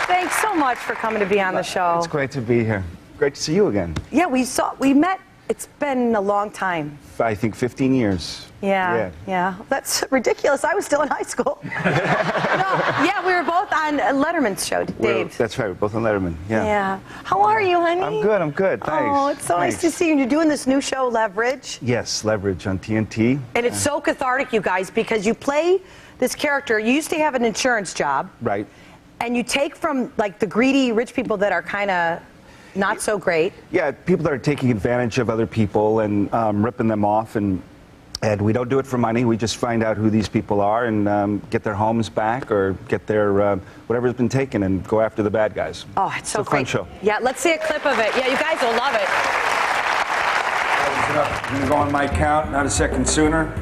Thanks so much for coming to be on the show. It's great to be here. Great to see you again. Yeah, we met. It's been a long time. I think 15 years. Yeah. That's ridiculous. I was still in high school. No, yeah, we were both on Letterman's show, Dave. That's right, we're both on Letterman. Yeah. How are you, honey? I'm good, thanks. Oh, it's so nice to see you. You're doing this new show, Leverage. Yes, Leverage on TNT. And it's so cathartic, you guys, because you play this character. You used to have an insurance job. Right. And you take from, like, the greedy rich people that are kind of not so great. Yeah, people that are taking advantage of other people and ripping them off. And we don't do it for money. We just find out who these people are and get their homes back or get their whatever's been taken and go after the bad guys. Oh, it's so great. It's a fun show. Yeah, let's see a clip of it. Yeah, you guys will love it. I'm going to go on my count, not a second sooner.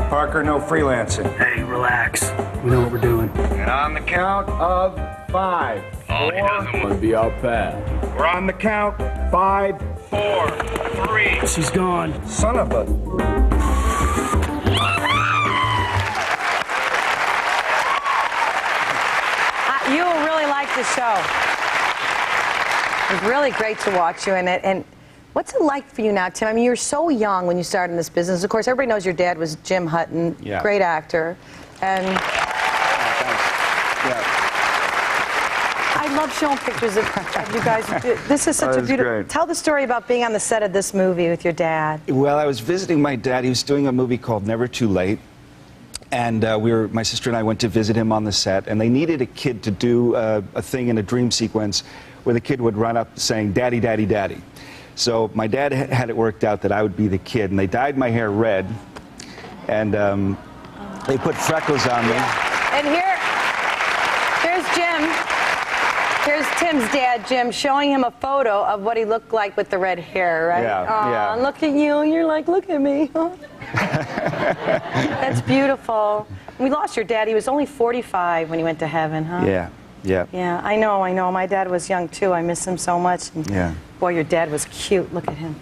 Parker, no freelancing. Hey, relax. We know what we're doing. And on the count of 5. Oh, he doesn't want to be out bad. We're on the count. 5, 4, 3. She's gone. Son of a... You will really like the show. It's really great to watch you in it. And what's it like for you now, Tim? I mean, you were so young when you started in this business. Of course, everybody knows your dad was Jim Hutton, great actor. And I love showing pictures of you guys. This is such a beautiful... Great. Tell the story about being on the set of this movie with your dad. Well, I was visiting my dad. He was doing a movie called Never Too Late. And my sister and I went to visit him on the set, and they needed a kid to do a thing in a dream sequence where the kid would run up saying, "Daddy, Daddy, Daddy." So my dad had it worked out that I would be the kid, and they dyed my hair red, and they put freckles on me. And here's Jim. Here's Tim's dad, Jim, showing him a photo of what he looked like with the red hair, right? Yeah. Look at you, and you're like, look at me. That's beautiful. We lost your dad. He was only 45 when he went to heaven, huh? Yeah. Yeah, I know. My dad was young, too. I miss him so much. And yeah. Boy, your dad was cute. Look at him.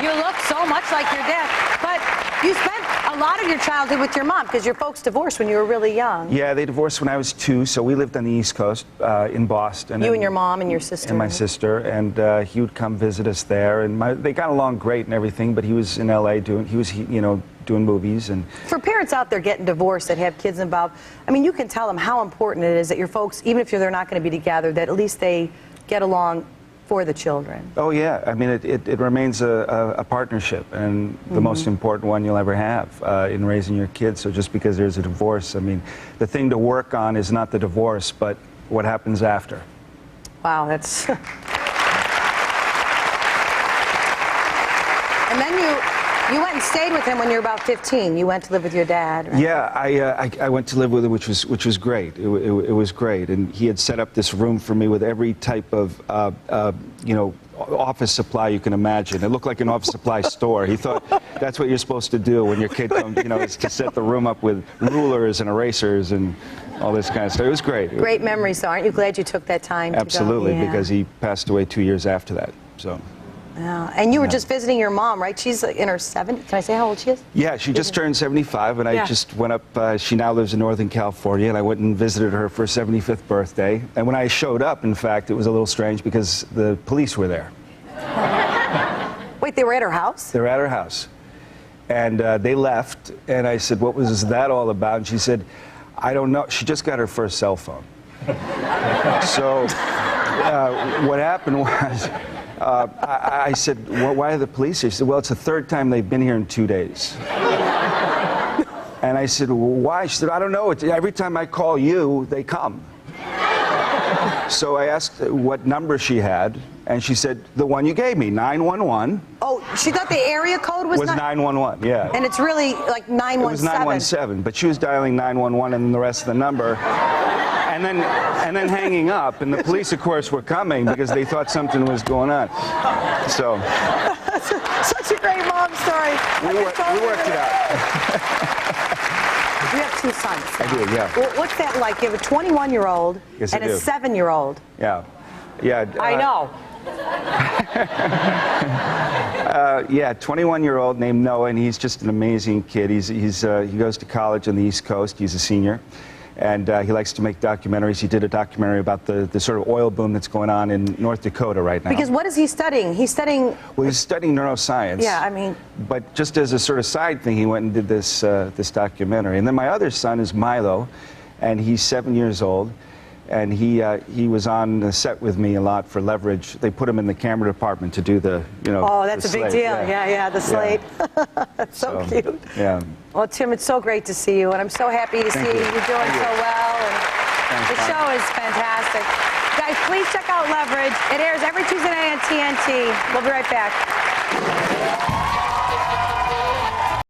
You look so much like your dad. But you spent a lot of your childhood with your mom because your folks divorced when you were really young. Yeah, they divorced when I was 2, so we lived on the East Coast in Boston. You and your mom and your sister. And my sister, and he would come visit us there, and they got along great and everything, but he was in LA doing movies. And for parents out there getting divorced that have kids involved, I mean, you can tell them how important it is that your folks, even if they're not going to be together, that at least they get along for the children. Oh yeah, I mean it remains a partnership, and the most important one you'll ever have in raising your kids. So just because there's a divorce, I mean, the thing to work on is not the divorce, but what happens after. Wow, that's... And then you went and stayed with him when you were about 15. You went to live with your dad, right? Yeah, I went to live with him, which was great. It was great, and he had set up this room for me with every type of office supply you can imagine. It looked like an office supply store. He thought that's what you're supposed to do when your kid comes, is to set the room up with rulers and erasers and all this kind of stuff. It was great. Great memories, so aren't you glad you took that time Absolutely, to go? Yeah. because he passed away 2 years after that. So. Yeah. And you were just visiting your mom, right? She's in her 70s. Can I say how old she is? Yeah, she just turned 75, and I just went up. She now lives in Northern California, and I went and visited her for her 75th birthday. And when I showed up, in fact, it was a little strange because the police were there. Wait, they were at her house? They were at her house. And they left, and I said, "What was that all about?" And she said, "I don't know. She just got her first cell phone." So what happened was... I said, "Well, why are the police here?" She said, "Well, it's the third time they've been here in 2 days." And I said, "Well, why?" She said, "I don't know. Every time I call you, they come." So I asked what number she had, and she said, "The one you gave me, 911. Oh, she thought the area code was 911, yeah. And it's really like 917. It was 917, but she was dialing 911 and then the rest of the number. And then hanging up, and the police, of course, were coming because they thought something was going on. So. Such a great mom story. We worked it out. You have two sons. I do, yeah. Well, what's that like? You have a 21-year-old Yes, I and a do. 7-year-old. Yeah. Yeah. I know. Yeah, 21-year-old named Noah, and he's just an amazing kid. He goes to college on the East Coast. He's a senior, and he likes to make documentaries. He did a documentary about the sort of oil boom that's going on in North Dakota right now. Because what is he studying? He's studying. Well, he's studying neuroscience. Yeah, I mean. But just as a sort of side thing, he went and did this documentary. And then my other son is Milo, and he's 7 years old. And he was on the set with me a lot for Leverage. They put him in the camera department to do the, you know. Oh, that's the a big slate. deal. Yeah, the slate. That's so cute. Yeah. Well, Tim, it's so great to see you, and I'm so happy to see you. You're doing so well, and the show is fantastic. Guys, please check out Leverage. It airs every Tuesday night on TNT. We'll be right back.